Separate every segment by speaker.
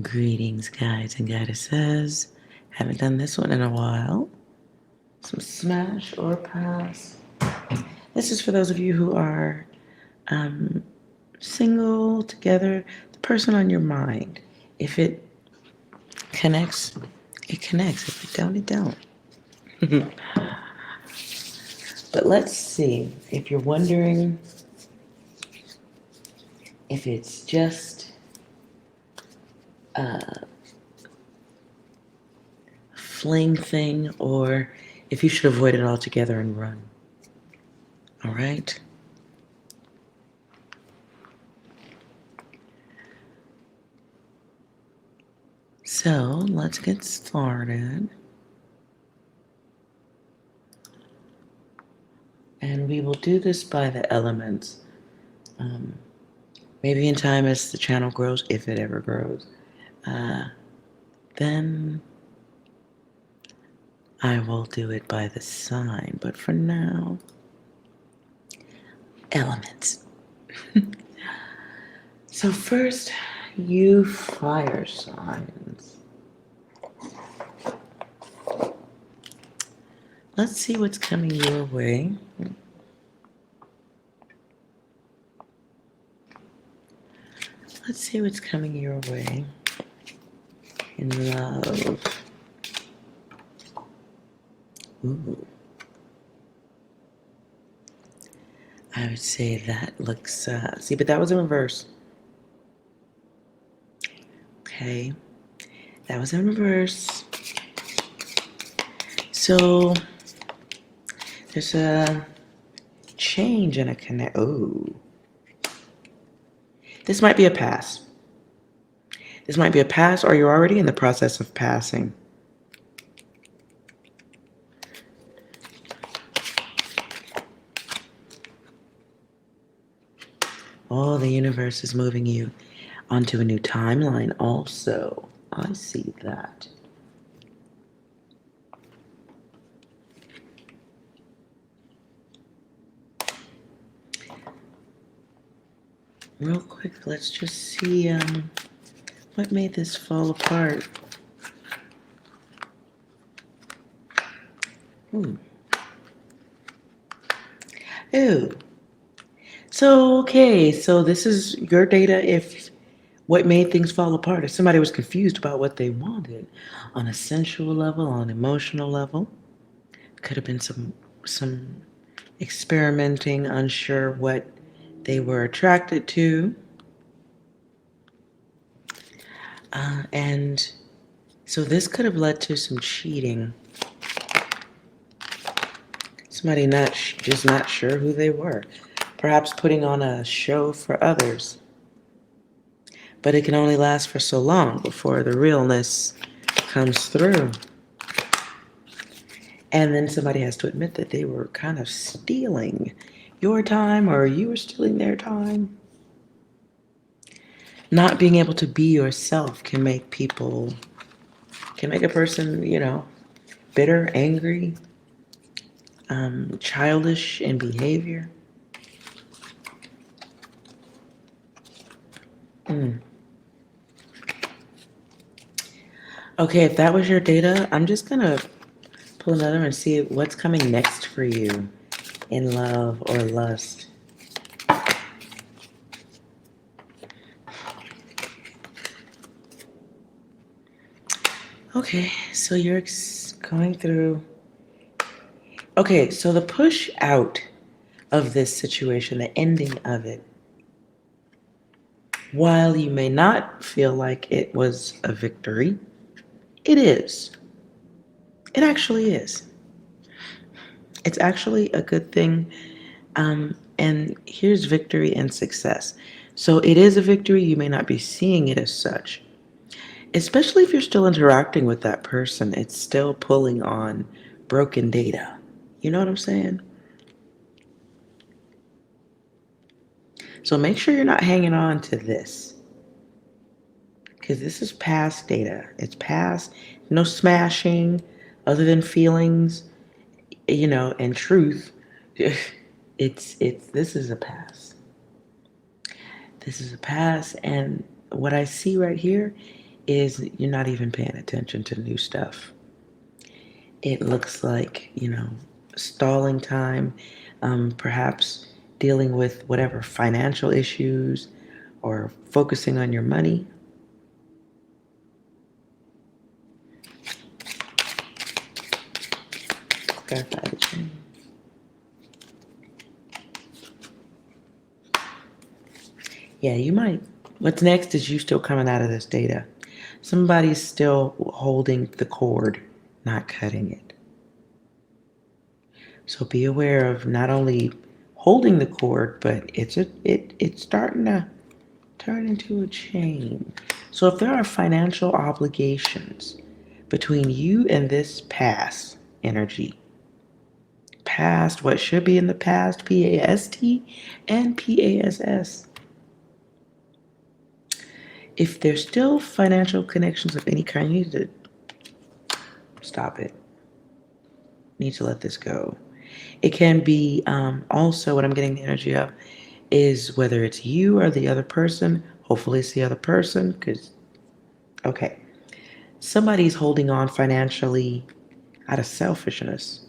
Speaker 1: Greetings, guides and goddesses. Haven't done this one in a while. Some smash or pass. This is for those of you who are single, together, the person on your mind. If it connects, it connects. If it don't, it don't. But let's see. If you're wondering if it's just fling thing or if you should avoid it altogether and run. All right? So let's get started. And we will do this by the elements. Maybe in time as the channel grows, if it ever grows, then I will do it by the sign. But for now, elements. So first, you fire signs. Let's see what's coming your way. Let's see what's coming your way in love. Ooh. I would say that looks, see, but that was in reverse. Okay, that was in reverse. So there's a change and a connect. Oh, this might be a pass. This might be a pass, or you're already in the process of passing. Oh, the universe is moving you onto a new timeline also. I see that. Real quick, let's just see what made this fall apart. Ooh. Ooh. So, okay, so this is your data if what made things fall apart. If somebody was confused about what they wanted on a sensual level, on an emotional level, could have been some experimenting, unsure what they were attracted to. And so this could have led to some cheating. Somebody just not sure who they were. Perhaps putting on a show for others. But it can only last for so long before the realness comes through. And then somebody has to admit that they were kind of stealing your time or you were stealing their time. Not being able to be yourself can make a person, bitter, angry, childish in behavior. Okay, if that was your data, I'm just going to pull another and see what's coming next for you in love or lust. Okay, so you're going through. Okay, so the push out of this situation, the ending of it, while you may not feel like it was a victory, it is. It actually is. It's actually a good thing. And here's victory and success. So it is a victory. You may not be seeing it as such. Especially if you're still interacting with that person, it's still pulling on broken data. You know what I'm saying? So make sure you're not hanging on to this. Because this is past data. It's past, no smashing other than feelings, and truth. This is a pass. This is a pass, and what I see right here is you're not even paying attention to new stuff. It looks like, stalling time, perhaps dealing with whatever financial issues or focusing on your money. Clarify the change. Yeah, you might. What's next is you still coming out of this data. Somebody's still holding the cord, not cutting it. So be aware of not only holding the cord, but it's starting to turn into a chain. So if there are financial obligations between you and this past energy, past, what should be in the past, P-A-S-T and P-A-S-S. If there's still financial connections of any kind, you need to stop it. You need to let this go. It can be also what I'm getting the energy of is whether it's you or the other person. Hopefully it's the other person because, okay, somebody's holding on financially out of selfishness.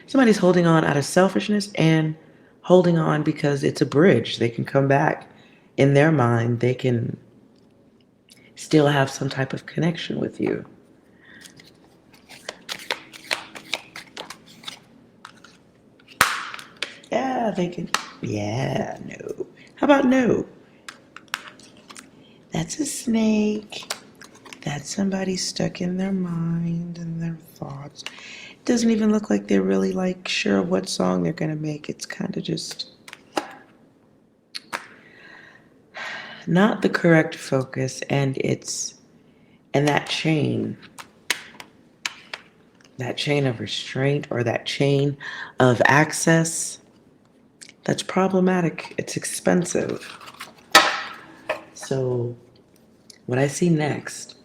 Speaker 1: Somebody's holding on out of selfishness and holding on because it's a bridge. They can come back. In their mind, they can still have some type of connection with you. Yeah, they can. Yeah, no. How about no? That's a snake. That's somebody stuck in their mind and their thoughts. It doesn't even look like they're really sure of what song they're gonna make. It's kind of just not the correct focus, and that chain of restraint or that chain of access, that's problematic. It's expensive. So what I see next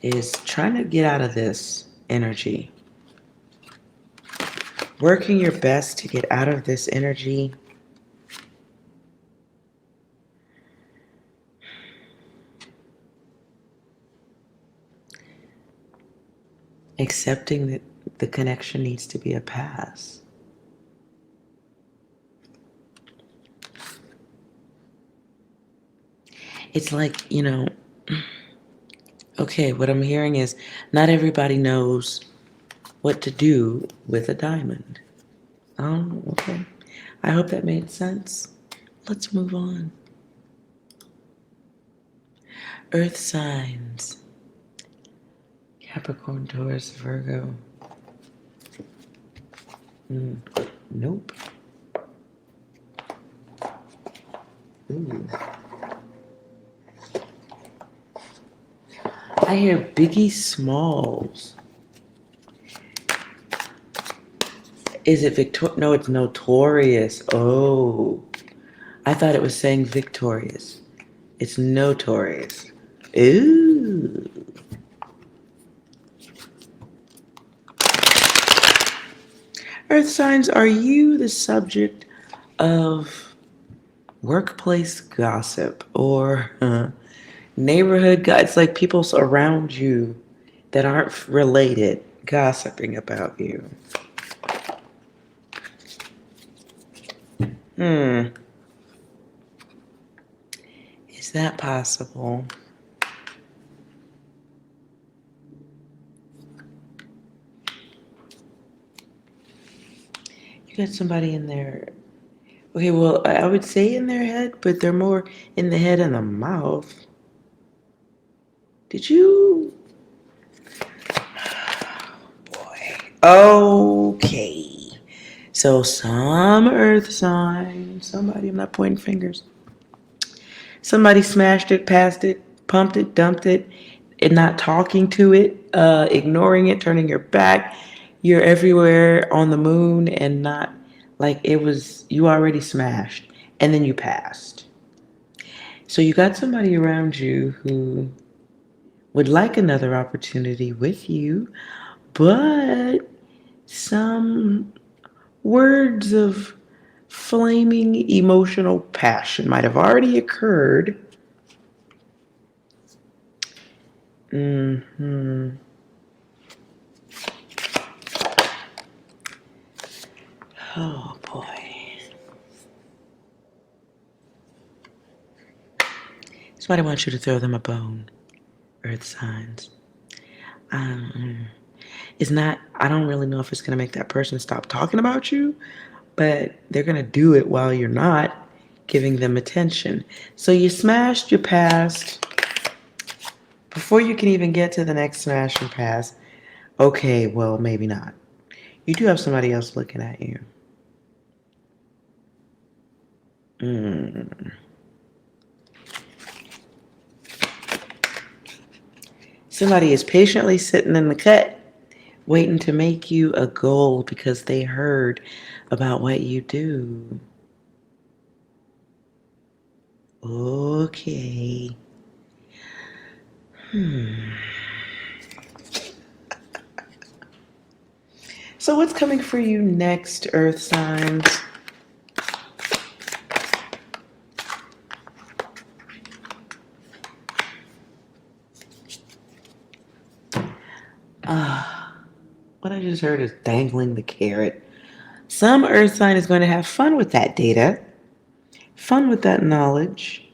Speaker 1: is trying to get out of this energy. Working your best to get out of this energy. Accepting that the connection needs to be a pass. It's like, okay, what I'm hearing is not everybody knows what to do with a diamond. Oh, okay. I hope that made sense. Let's move on. Earth signs. Capricorn, Taurus, Virgo. Nope. Ooh. I hear Biggie Smalls. Is it Victor? No, it's Notorious. Oh. I thought it was saying victorious. It's notorious. Ooh. Earth signs, are you the subject of workplace gossip or neighborhood gossip? It's like people around you that aren't related gossiping about you. Is that possible? You got somebody in there. Okay, well, I would say in their head, but they're more in the head and the mouth. Did you? Boy. Okay. So some earth sign, somebody, I'm not pointing fingers. Somebody smashed it, passed it, pumped it, dumped it, and not talking to it, ignoring it, turning your back. You're everywhere on the moon and not like it was, you already smashed and then you passed. So you got somebody around you who would like another opportunity with you, but some words of flaming emotional passion might have already occurred. Mm-hmm. Oh boy. Somebody wants you to throw them a bone, earth signs. It's not, I don't really know if it's going to make that person stop talking about you, but they're going to do it while you're not giving them attention. So you smashed, you passed. Before you can even get to the next smash and pass, okay, well, maybe not. You do have somebody else looking at you. Somebody is patiently sitting in the cut, waiting to make you a goal because they heard about what you do. Okay. So what's coming for you next, earth signs? What I just heard is dangling the carrot. Some earth sign is going to have fun with that data, fun with that knowledge.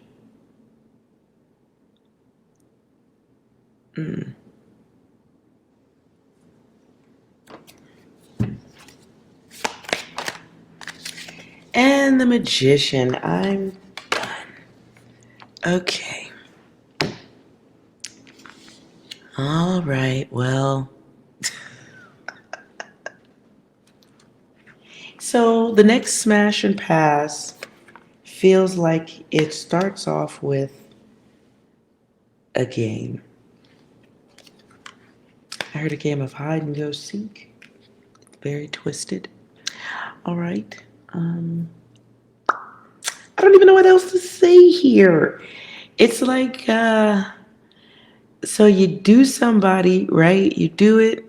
Speaker 1: And the magician. I'm done. Okay. All right, well. So the next smash and pass feels like it starts off with a game. I heard a game of hide and go seek. Very twisted. All right. I don't even know what else to say here. It's like, so you do somebody, right? You do it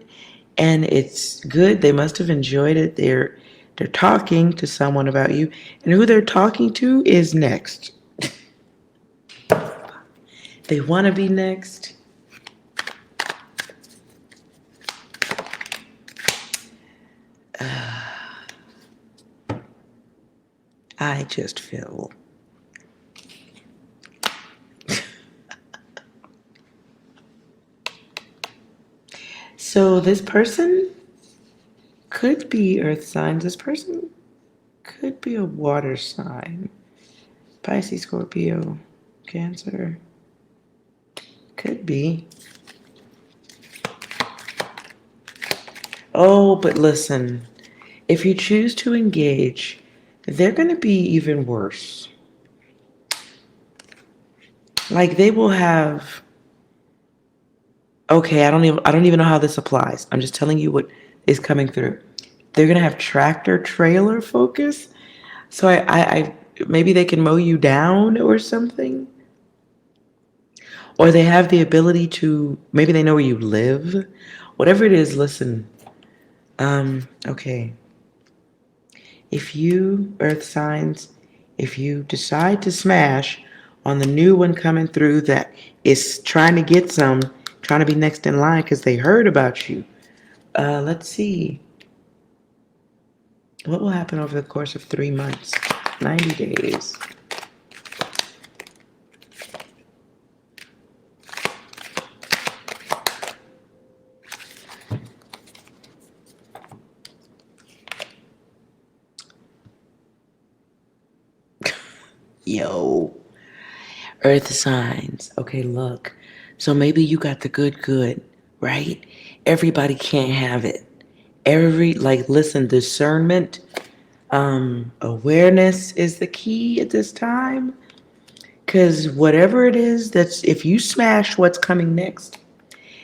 Speaker 1: and it's good. They must have enjoyed it. They're talking to someone about you, and who they're talking to is next. They want to be next. I just feel so this person could be earth signs. This person could be a water sign. Pisces, Scorpio, Cancer. Could be. Oh, but listen, if you choose to engage, they're going to be even worse. Like they will have, okay, I don't even know how this applies. I'm just telling you what is coming through. They're going to have tractor trailer focus. So I maybe they can mow you down or something. Or they have the ability to, maybe they know where you live. Whatever it is, listen. Okay. If you, earth signs, if you decide to smash on the new one coming through that is trying to get some, trying to be next in line because they heard about you, let's see. What will happen over the course of 3 months? 90 days. Yo. Earth signs. Okay, look. So maybe you got the good, right? Everybody can't have it. Listen, discernment, awareness is the key at this time. Because whatever it is, if you smash what's coming next,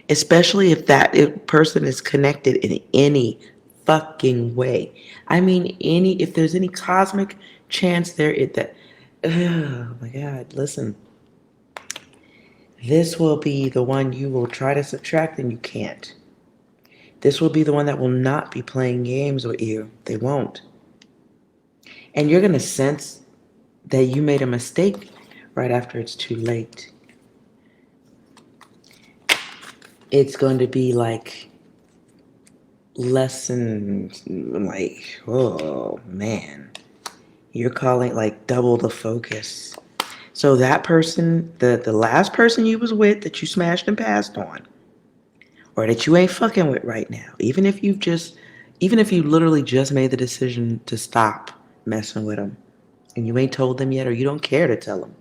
Speaker 1: especially if person is connected in any fucking way. I mean, if there's any cosmic chance oh my God, listen. This will be the one you will try to subtract and you can't. This will be the one that will not be playing games with you. They won't. And you're going to sense that you made a mistake right after it's too late. It's going to be like lessons, like, oh man, you're calling like double the focus. So that person, the last person you was with that you smashed and passed on, or that you ain't fucking with right now, even if you literally just made the decision to stop messing with them, and you ain't told them yet, or you don't care to tell them,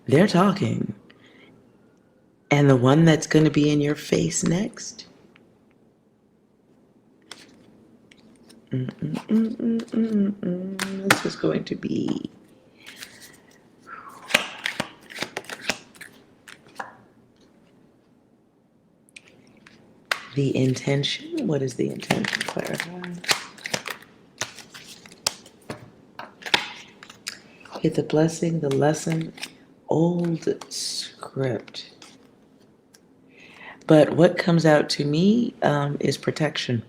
Speaker 1: they're talking. And the one that's going to be in your face next, this is going to be the intention. What is the intention? Clarify. Hit the blessing, the lesson, old script. But what comes out to me is protection.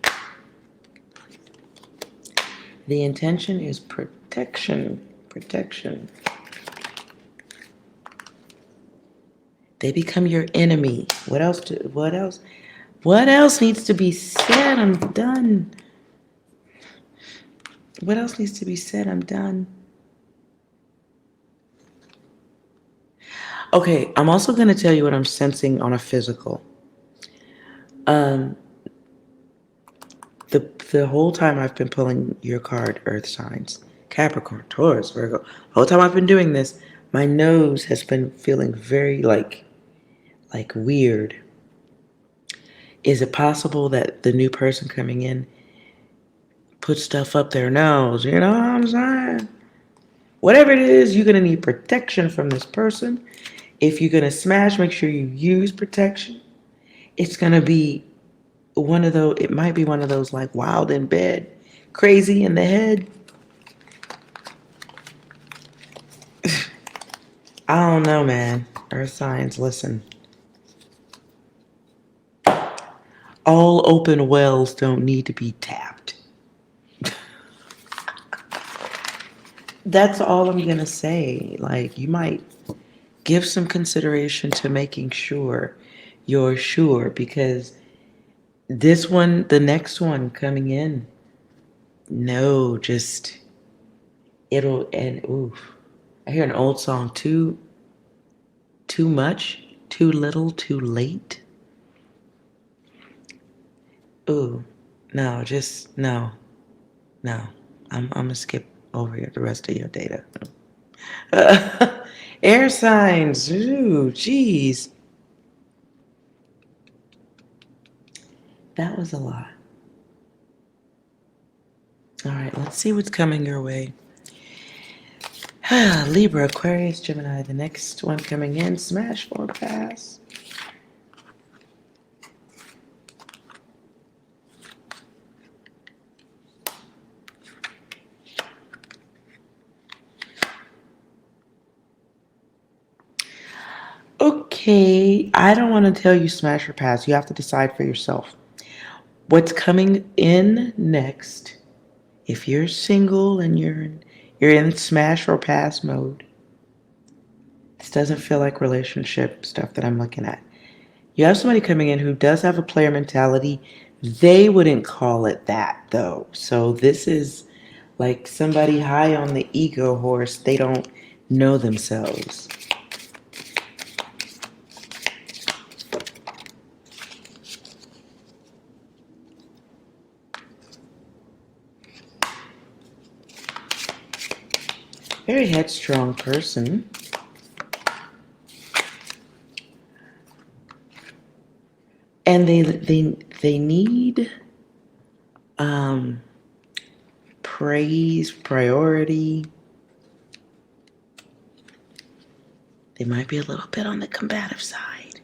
Speaker 1: The intention is protection. Protection. They become your enemy. What else needs to be said? I'm done. What else needs to be said? I'm done. Okay, I'm also going to tell you what I'm sensing on a physical. The whole time I've been pulling your card, Earth signs, Capricorn, Taurus, Virgo, the whole time I've been doing this, my nose has been feeling very like weird. Is it possible that the new person coming in puts stuff up their nose? You know what I'm saying? Whatever it is, you're going to need protection from this person. If you're going to smash, make sure you use protection. It's going to be it might be one of those like wild in bed, crazy in the head. I don't know, man. Earth signs, listen. All open wells don't need to be tapped. That's all I'm going to say. Like, you might give some consideration to making sure you're sure, because this one, the next one coming in, no, just, it'll, and oof. I hear an old song, too much, too little, too late. Ooh, no, just, no. I'm gonna skip over the rest of your data. Air signs, ooh, geez. That was a lot. All right, let's see what's coming your way. Libra, Aquarius, Gemini, the next one coming in, smash or pass. Okay, I don't want to tell you smash or pass. You have to decide for yourself. What's coming in next, if you're single and you're in smash or pass mode, this doesn't feel like relationship stuff that I'm looking at. You have somebody coming in who does have a player mentality. They wouldn't call it that, though. So this is like somebody high on the ego horse. They don't know themselves. Very headstrong person. And they need praise, priority. They might be a little bit on the combative side.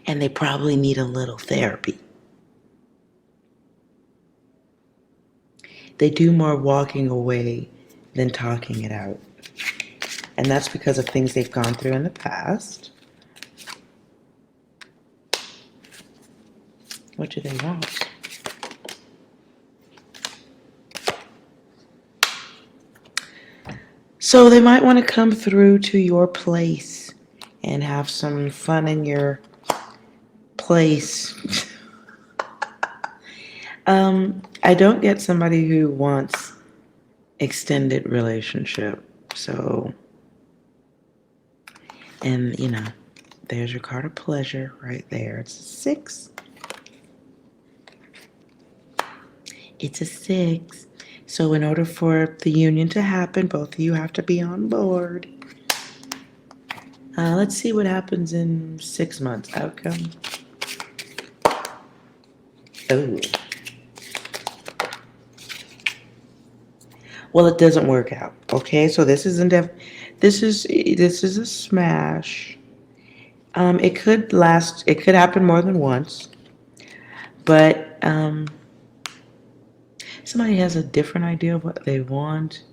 Speaker 1: And they probably need a little therapy. They do more walking away than talking it out. And that's because of things they've gone through in the past. What do they want? So they might want to come through to your place and have some fun in your place. I don't get somebody who wants extended relationship. So, and you know, there's your card of pleasure right there. It's a 6. It's a 6. So in order for the union to happen, both of you have to be on board. Let's see what happens in 6 months. Outcome. Oh. Well, it doesn't work out. Okay, so this isn't this is a smash. It could last. It could happen more than once, but somebody has a different idea of what they want.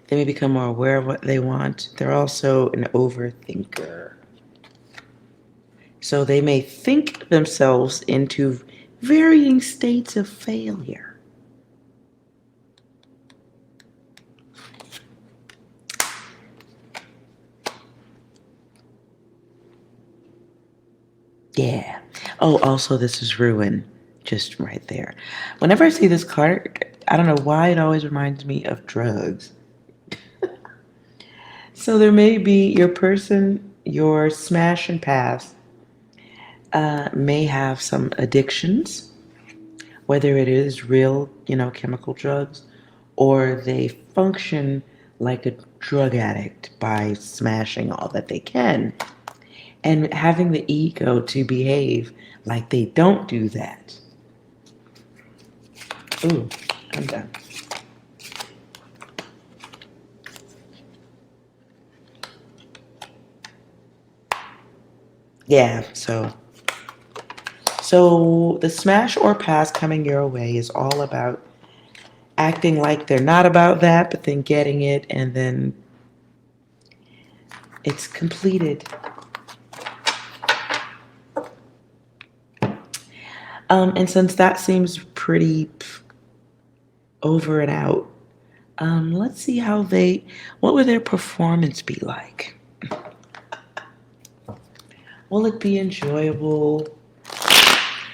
Speaker 1: They may become more aware of what they want. They're also an overthinker. So they may think themselves into varying states of failure. Yeah. Oh, also this is ruin. Just right there. Whenever I see this card, I don't know why it always reminds me of drugs. So there may be your person, your smash and pass, may have some addictions, whether it is real, chemical drugs, or they function like a drug addict by smashing all that they can and having the ego to behave like they don't do that. Ooh, I'm done. Yeah, so the smash or pass coming your way is all about acting like they're not about that, but then getting it, and then it's completed. And since that seems pretty over and out, let's see what would their performance be like? Will it be enjoyable?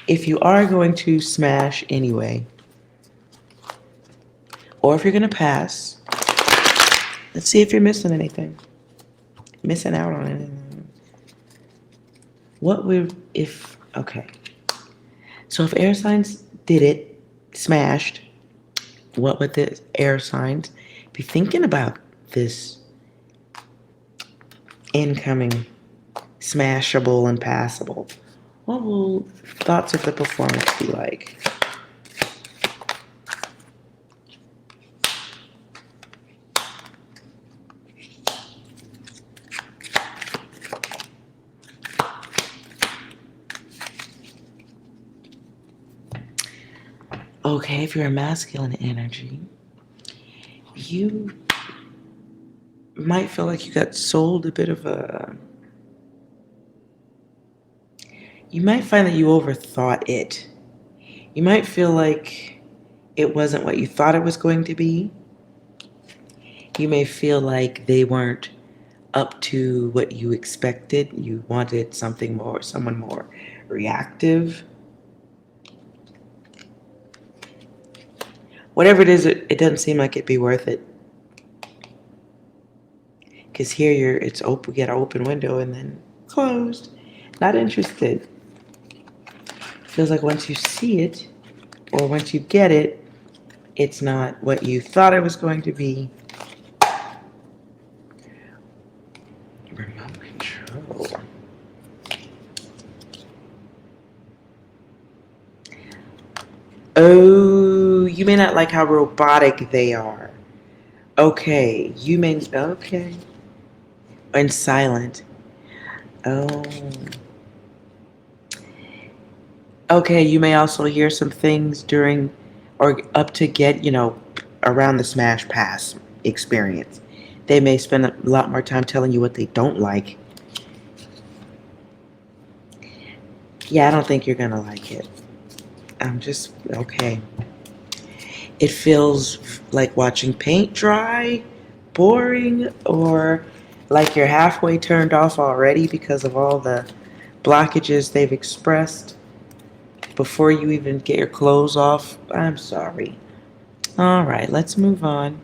Speaker 1: If you are going to smash anyway, or if you're going to pass, let's see if you're missing anything. Missing out on anything. Okay. So if air signs did it, smashed, what would the air signs be thinking about this incoming smashable and passable? What will thoughts of the performance be like? Okay, if you're a masculine energy, you might feel like you got sold a bit of a... You might find that you overthought it. You might feel like it wasn't what you thought it was going to be. You may feel like they weren't up to what you expected. You wanted someone more reactive. Whatever it is, it doesn't seem like it'd be worth it. Because here it's open, we get an open window and then closed. Not interested. Feels like once you see it, or once you get it, it's not what you thought it was going to be. Remote control. Oh, you may not like how robotic they are. Okay, okay. And silent. Oh. Okay, you may also hear some things during or up to get, around the smash pass experience. They may spend a lot more time telling you what they don't like. Yeah, I don't think you're gonna like it. I'm just okay. It feels like watching paint dry, boring, or like you're halfway turned off already because of all the blockages they've expressed before you even get your clothes off. I'm sorry. All right, let's move on.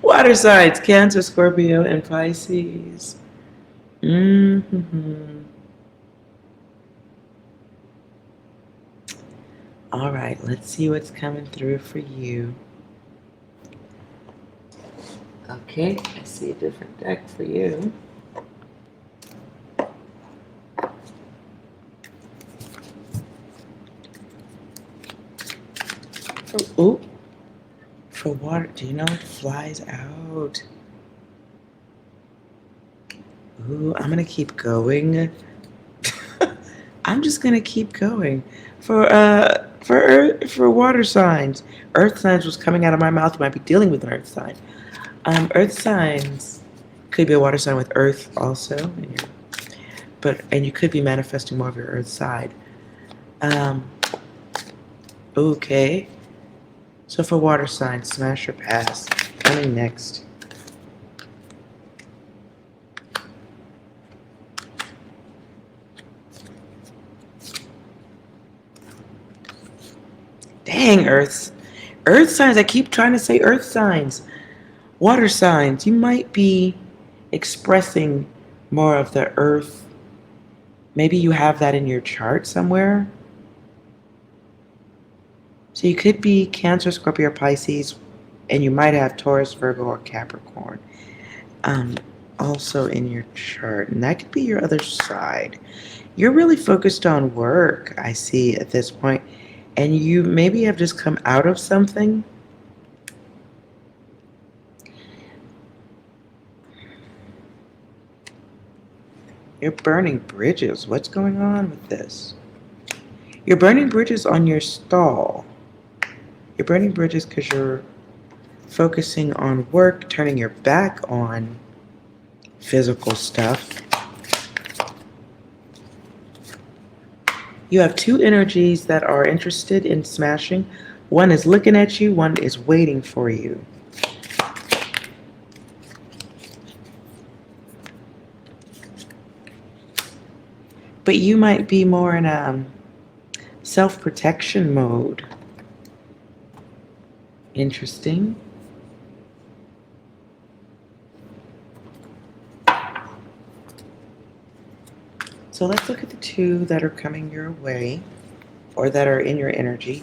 Speaker 1: Water signs, Cancer, Scorpio, and Pisces. Mm-hmm. All right, let's see what's coming through for you. Okay, I see a different deck for you. Oh, for water, do you know it flies out? Ooh, I'm gonna keep going. I'm just gonna keep going. For water signs. Earth signs was coming out of my mouth. You might be dealing with an earth sign. Earth signs could be a water sign with earth also, and you could be manifesting more of your earth side. Okay. So for water signs, smash or pass. Coming next. Dang, Earth signs. I keep trying to say earth signs. Water signs. You might be expressing more of the earth. Maybe you have that in your chart somewhere. So you could be Cancer, Scorpio, or Pisces, and you might have Taurus, Virgo, or Capricorn also in your chart. And that could be your other side. You're really focused on work, I see, at this point. And you maybe have just come out of something. You're burning bridges. What's going on with this? You're burning bridges on your stall. You're burning bridges because you're focusing on work, turning your back on physical stuff. You have two energies that are interested in smashing. One is looking at you, one is waiting for you. But you might be more in a self-protection mode. Interesting. So let's look at the two that are coming your way, or that are in your energy.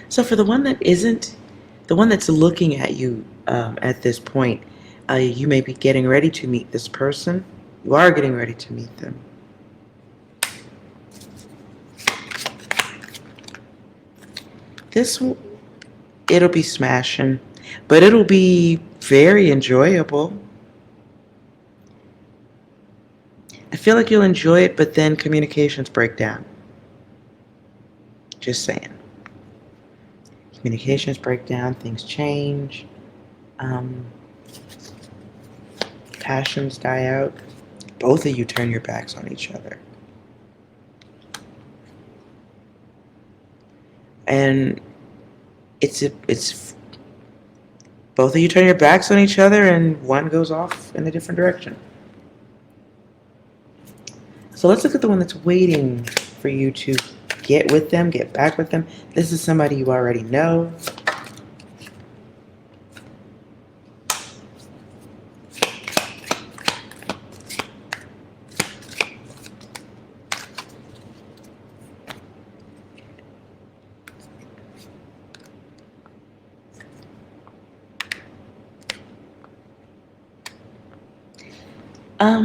Speaker 1: So for the one that isn't, the one that's looking at you at this point, you may be getting ready to meet this person. You are getting ready to meet them. It'll be smashing, but it'll be very enjoyable. I feel like you'll enjoy it, but then communications break down. Just saying. Communications break down, things change, passions die out. Both of you turn your backs on each other. And it's both of you turn your backs on each other and one goes off in a different direction. So let's look at the one that's waiting for you to get with them, get back with them. This is somebody you already know.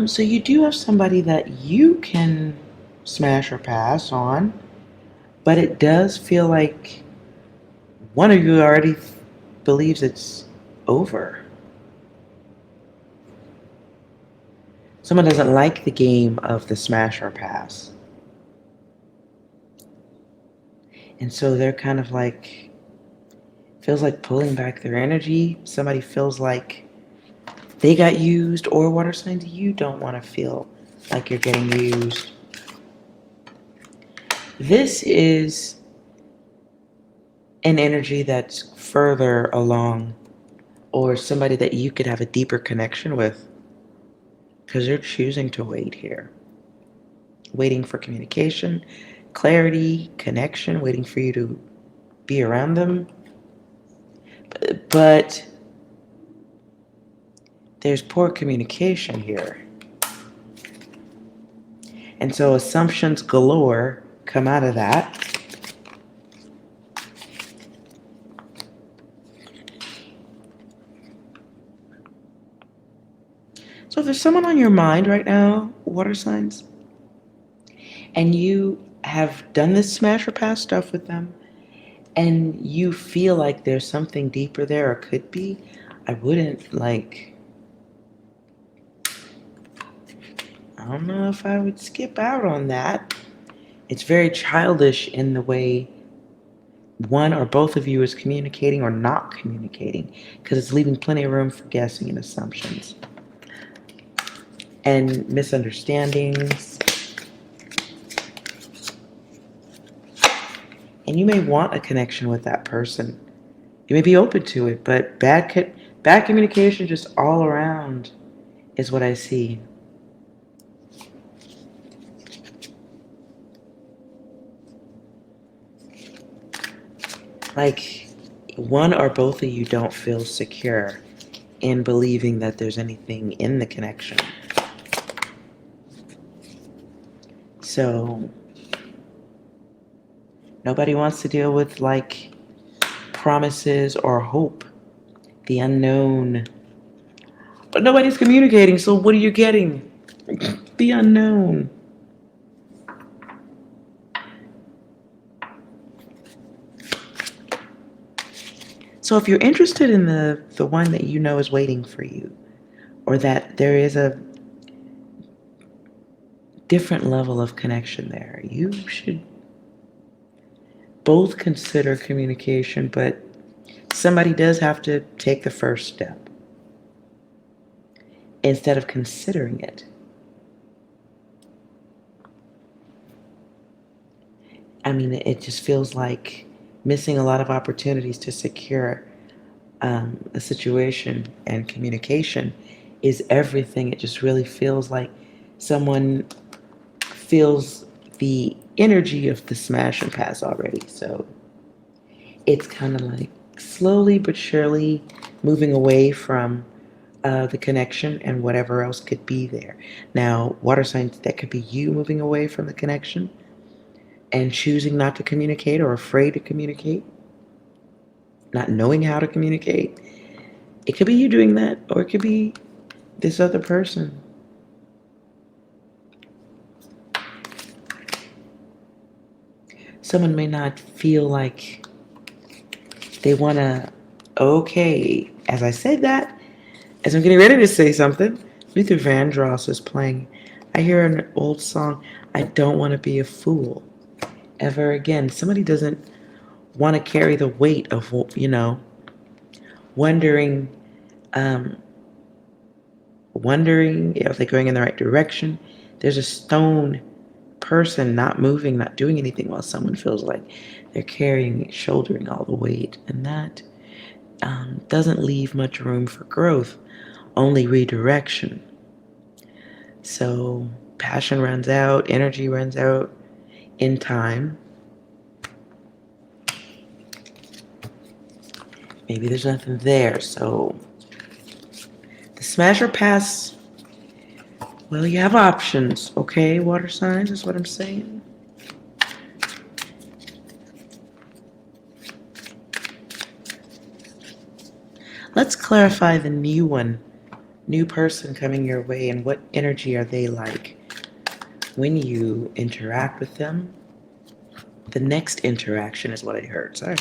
Speaker 1: So you do have somebody that you can smash or pass on, but it does feel like one of you already believes it's over. Someone doesn't like the game of the smash or pass. And so they're kind of like, feels like pulling back their energy. Somebody feels like they got used, or water signs, you don't want to feel like you're getting used. This is an energy that's further along, or somebody that you could have a deeper connection with, because they're choosing to wait here. Waiting for communication, clarity, connection, waiting for you to be around them. But there's poor communication here. And so assumptions galore come out of that. So if there's someone on your mind right now, water signs, and you have done this smash or pass stuff with them, and you feel like there's something deeper there, or could be, I wouldn't I don't know if I would skip out on that. It's very childish in the way one or both of you is communicating or not communicating, because it's leaving plenty of room for guessing and assumptions and misunderstandings. And you may want a connection with that person. You may be open to it, but bad communication just all around is what I see. Like one or both of you don't feel secure in believing that there's anything in the connection. So nobody wants to deal with like promises or hope, the unknown. But nobody's communicating, so what are you getting? The unknown. So if you're interested in the one that you know is waiting for you, or that there is a different level of connection there, you should both consider communication, but somebody does have to take the first step instead of considering it. I mean, it just feels like missing a lot of opportunities to secure a situation, and communication is everything. It just really feels like someone feels the energy of the smash and pass already. So it's kind of like slowly but surely moving away from the connection and whatever else could be there. Now, water signs, that could be you moving away from the connection and choosing not to communicate, or afraid to communicate, not knowing how to communicate. It could be you doing that, or it could be this other person. Someone may not feel like they want to, okay, as I said that, as I'm getting ready to say something, Luther Vandross is playing. I hear an old song, I don't want to be a fool ever again. Somebody doesn't want to carry the weight of, wondering if they're going in the right direction. There's a stone person not moving, not doing anything, while someone feels like they're shouldering all the weight. And that doesn't leave much room for growth, only redirection. So passion runs out, energy runs out in time. Maybe there's nothing there. So the smash or pass, well, you have options, okay, water signs, is what I'm saying. Let's clarify the new one, new person coming your way, and what energy are they like when you interact with them. The next interaction is what I heard. Sorry.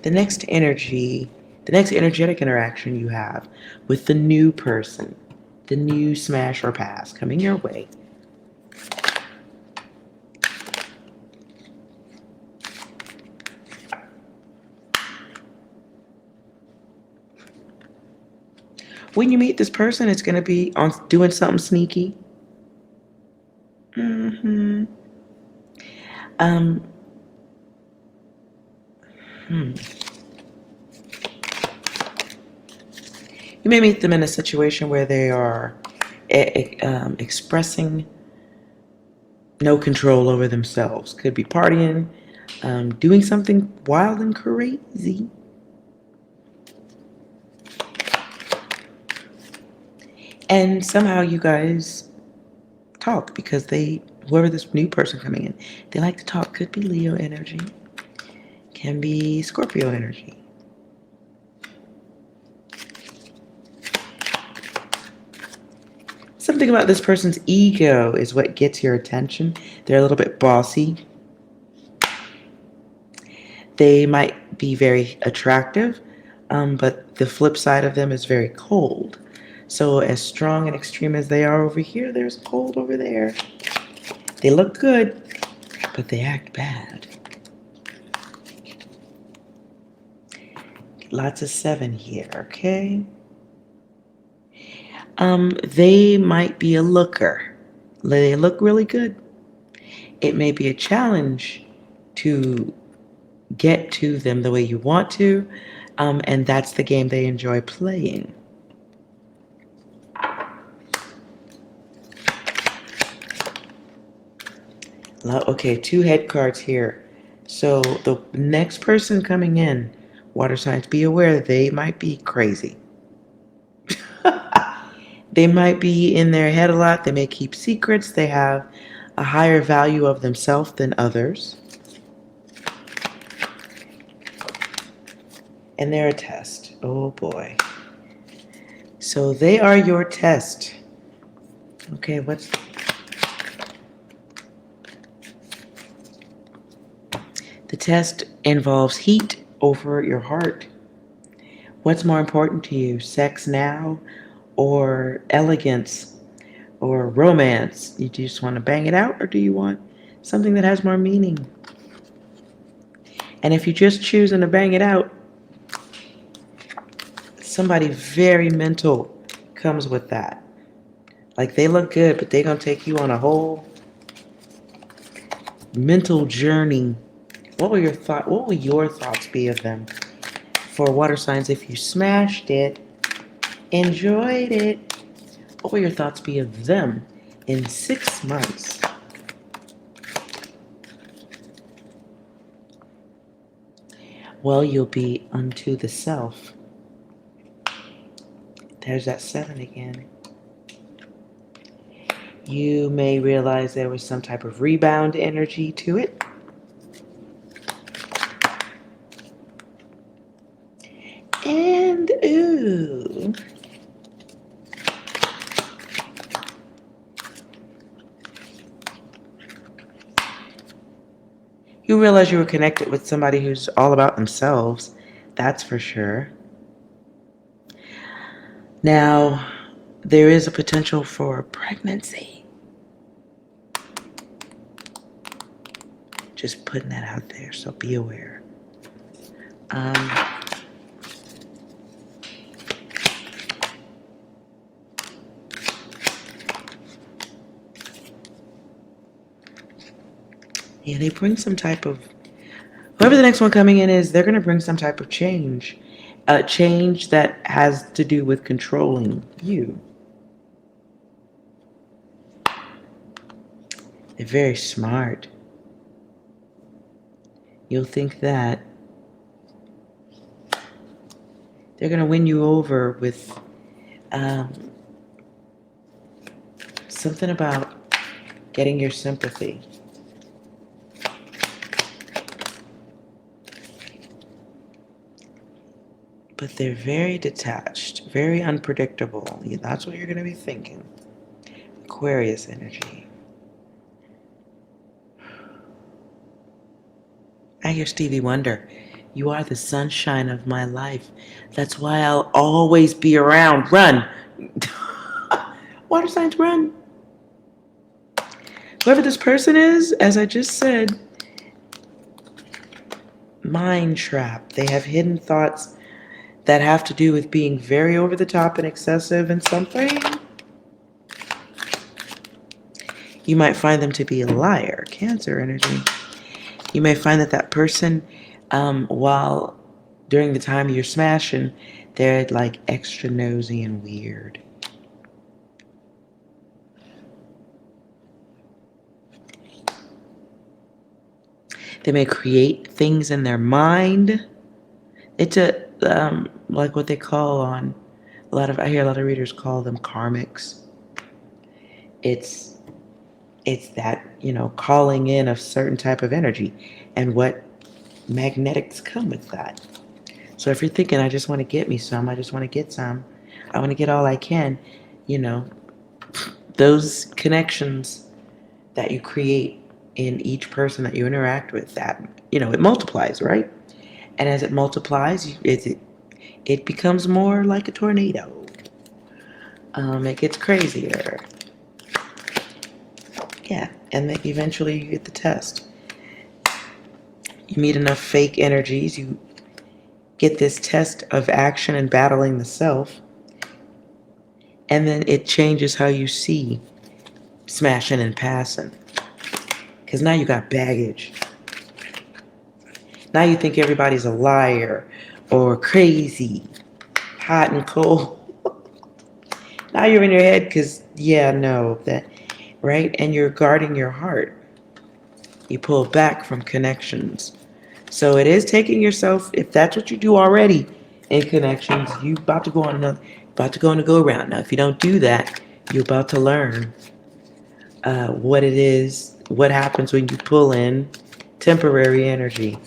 Speaker 1: the next energetic interaction you have with the new person, the new smash or pass coming your way. When you meet this person, it's going to be on doing something sneaky. Mm-hmm. Um, hmm. You may meet them in a situation where they are expressing no control over themselves. Could be partying, doing something wild and crazy. And somehow you guys talk because whoever this new person coming in, they like to talk. Could be Leo energy, can be Scorpio energy. Something about this person's ego is what gets your attention. They're a little bit bossy. They might be very attractive, but the flip side of them is very cold. So as strong and extreme as they are over here, there's cold over there. They look good, but they act bad. Lots of 7 here, okay? They might be a looker. They look really good. It may be a challenge to get to them the way you want to, and that's the game they enjoy playing. Okay, 2 head cards here. So the next person coming in, water signs, be aware they might be crazy. They might be in their head a lot. They may keep secrets. They have a higher value of themselves than others. And they're a test. Oh boy. So they are your test. Okay, the test involves heat over your heart. What's more important to you, sex now or elegance or romance? You just want to bang it out, or do you want something that has more meaning? And if you're just choosing to bang it out, somebody very mental comes with that. Like, they look good, but they're going to take you on a whole mental journey. What will your thoughts be of them? For water signs, if you smashed it, enjoyed it, what will your thoughts be of them in 6 months? Well, you'll be unto the self. There's that 7 again. You may realize there was some type of rebound energy to it. And ooh. You realize you were connected with somebody who's all about themselves. That's for sure. Now, there is a potential for pregnancy. Just putting that out there, so be aware. Yeah, they bring some type of... Whoever the next one coming in is, they're going to bring some type of change. A change that has to do with controlling you. They're very smart. You'll think that they're going to win you over with something about getting your sympathy. But they're very detached, very unpredictable. That's what you're going to be thinking. Aquarius energy. I hear Stevie Wonder. You are the sunshine of my life. That's why I'll always be around. Run. Water signs, run. Whoever this person is, as I just said, mind trap. They have hidden thoughts that have to do with being very over the top and excessive in something. You might find them to be a liar. Cancer energy. You may find that that person, while during the time you're smashing, they're like extra nosy and weird. They may create things in their mind. It's a like what they call on I hear a lot of readers call them karmics. It's that, calling in of certain type of energy and what magnetics come with that. So if you're thinking, I just want to get me some, I just want to get some, I want to get all I can, those connections that you create in each person that you interact with, that, it multiplies, right? And as it multiplies, it becomes more like a tornado. It gets crazier. Yeah, and then eventually you get the test. You meet enough fake energies, you get this test of action and battling the self, and then it changes how you see smashing and passing. Because now you got baggage. Now you think everybody's a liar or crazy, hot and cold. Now you're in your head because, right? And you're guarding your heart. You pull back from connections. So it is taking yourself, if that's what you do already in connections, you about to go on a go around. Now, if you don't do that, you're about to learn what it is, what happens when you pull in temporary energy.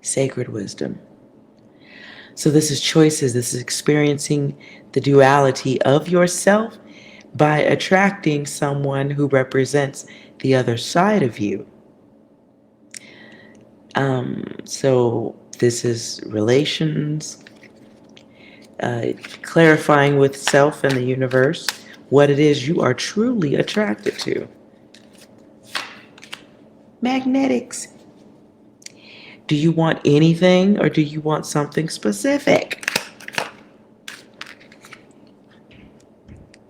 Speaker 1: Sacred wisdom. So this is choices. This is experiencing the duality of yourself by attracting someone who represents the other side of you. So this is relations, clarifying with self and the universe what it is you are truly attracted to. Magnetics. Do you want anything or do you want something specific?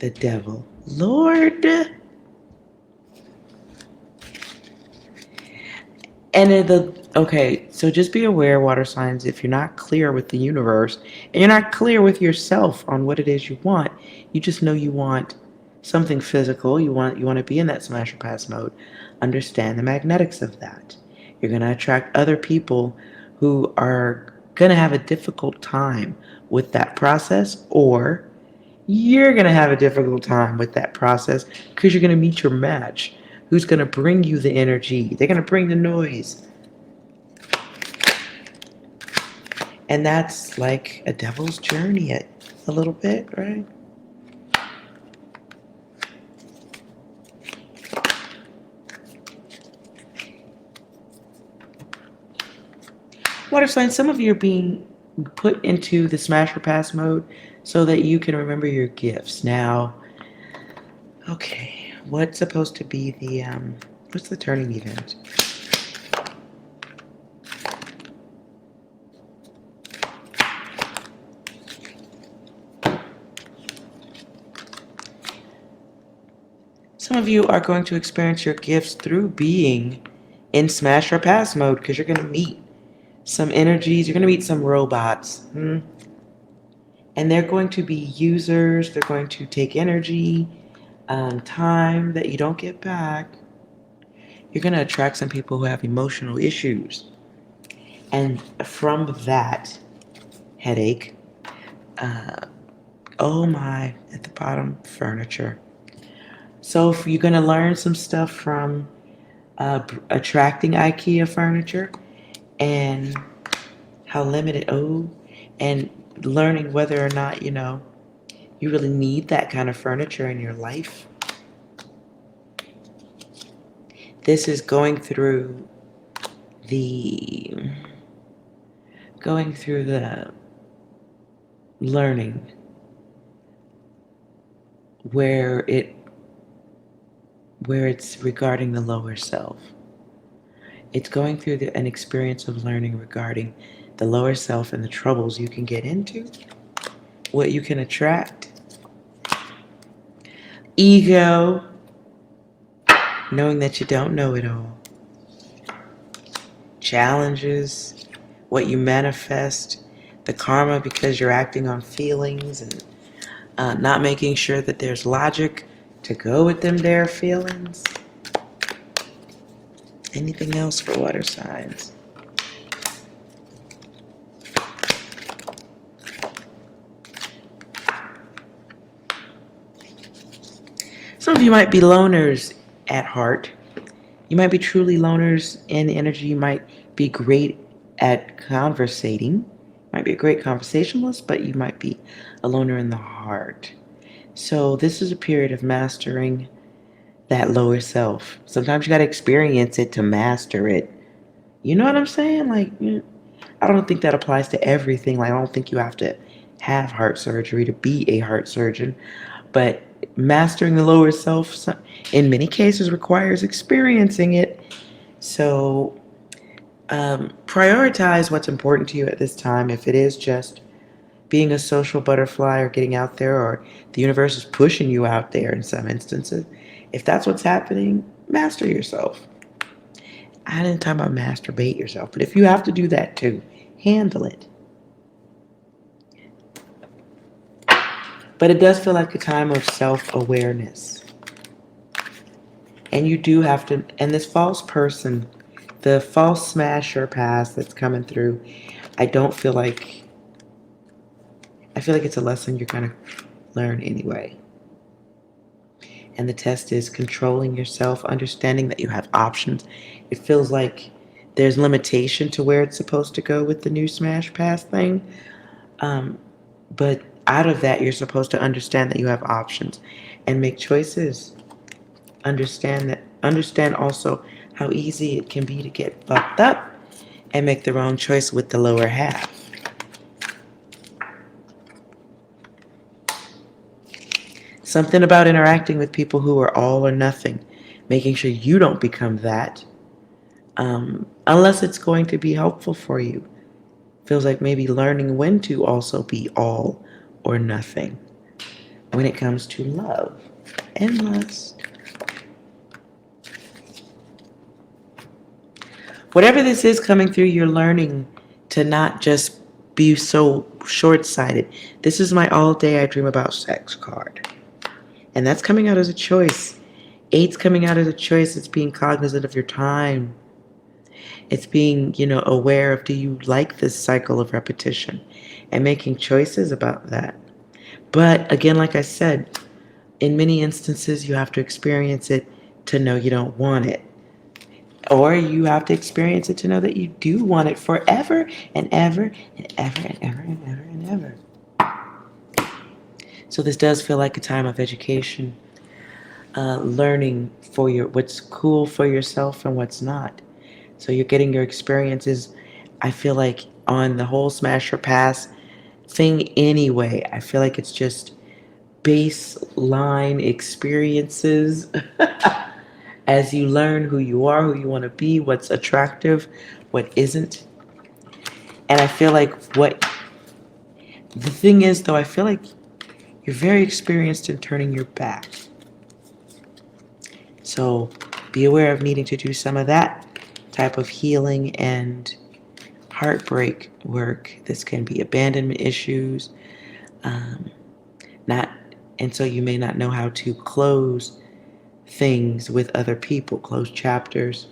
Speaker 1: The devil. Lord. So just be aware, water signs, if you're not clear with the universe and you're not clear with yourself on what it is you want, you just know you want something physical, you want to be in that smash or pass mode. Understand the magnetics of that. You're going to attract other people who are going to have a difficult time with that process, or you're going to have a difficult time with that process because you're going to meet your match. Who's going to bring you the energy? They're going to bring the noise. And that's like a devil's journey a little bit, right? Water signs, some of you are being put into the smash or pass mode so that you can remember your gifts. Now, okay, what's supposed to be what's the turning event? Some of you are going to experience your gifts through being in smash or pass mode because you're going to meet some energies, you're going to meet some robots. And they're going to be users, they're going to take energy, time that you don't get back. You're going to attract some people who have emotional issues. And from that headache, at the bottom, furniture. So if you're going to learn some stuff from attracting IKEA furniture and how limited, and learning whether or not, you really need that kind of furniture in your life. This is going through the learning where it's regarding the lower self. It's going through an experience of learning regarding the lower self and the troubles you can get into, what you can attract, ego, knowing that you don't know it all, challenges, what you manifest, the karma because you're acting on feelings and not making sure that there's logic to go with them their feelings. Anything else for water signs? Some of you might be loners at heart. You might be truly loners in energy. You might be great at conversating. Might be a great conversationalist, but you might be a loner in the heart. So this is a period of mastering that lower self. Sometimes you got to experience it to master it. You know what I'm saying? Like, I don't think that applies to everything. Like, I don't think you have to have heart surgery to be a heart surgeon. But mastering the lower self, in many cases, requires experiencing it. So prioritize what's important to you at this time. If it is just being a social butterfly or getting out there, or the universe is pushing you out there in some instances, if that's what's happening, master yourself. I didn't talk about masturbate yourself, but if you have to do that too, handle it. But it does feel like a time of self-awareness. And you do have to, and this false person, the false smasher past that's coming through, I feel like it's a lesson you're going to learn anyway. And the test is controlling yourself, understanding that you have options. It feels like there's limitation to where it's supposed to go with the new smash pass thing. But out of that, you're supposed to understand that you have options and make choices. Understand also how easy it can be to get fucked up and make the wrong choice with the lower half. Something about interacting with people who are all or nothing, making sure you don't become that, unless it's going to be helpful for you. Feels like maybe learning when to also be all or nothing when it comes to love and lust. Whatever this is coming through, you're learning to not just be so short-sighted. This is my all day I dream about sex card. And that's coming out as a choice. 8's coming out as a choice. It's being cognizant of your time. It's being, aware of, do you like this cycle of repetition? And making choices about that. But again, like I said, in many instances, you have to experience it to know you don't want it. Or you have to experience it to know that you do want it forever and ever and ever and ever and ever and ever. So this does feel like a time of education, learning for what's cool for yourself and what's not. So you're getting your experiences, I feel like, on the whole smash or pass thing anyway. I feel like it's just baseline experiences as you learn who you are, who you want to be, what's attractive, what isn't. And I feel like the thing is, though, I feel like you're very experienced in turning your back. So be aware of needing to do some of that type of healing and heartbreak work. This can be abandonment issues, and so you may not know how to close things with other people, close chapters,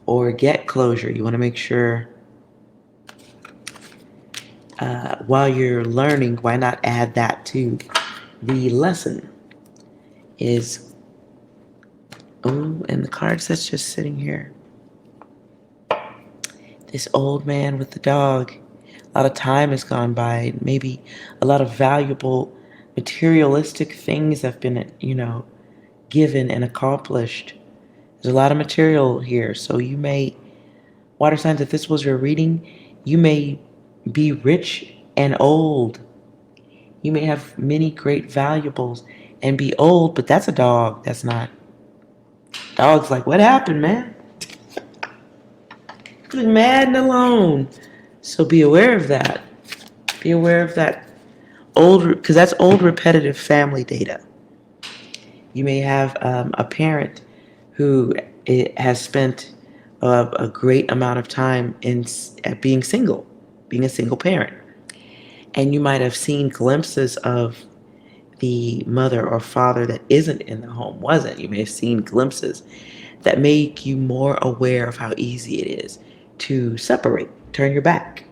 Speaker 1: or get closure. You want to make sure while you're learning, why not add that to the lesson? And the cards that's just sitting here. This old man with the dog. A lot of time has gone by. Maybe a lot of valuable materialistic things have been, given and accomplished. There's a lot of material here. So you may, water signs, if this was your reading, you may be rich and old. You may have many great valuables and be old, but that's a dog. That's not. Dog's like, what happened, man? Feeling mad and alone. So be aware of that. Be aware of that old, because that's old repetitive family data. You may have a parent who has spent a great amount of time in being single, being a single parent. And you might have seen glimpses of the mother or father that isn't in the home, wasn't. You may have seen glimpses that make you more aware of how easy it is to separate, turn your back.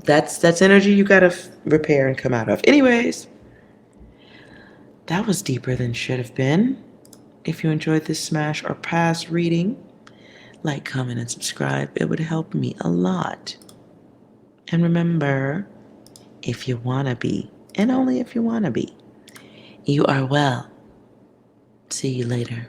Speaker 1: That's energy you gotta repair and come out of. Anyways, that was deeper than should have been. If you enjoyed this smash or pass reading, like, comment, and subscribe. It would help me a lot. And remember, if you wanna be, and only if you wanna be, you are well. See you later.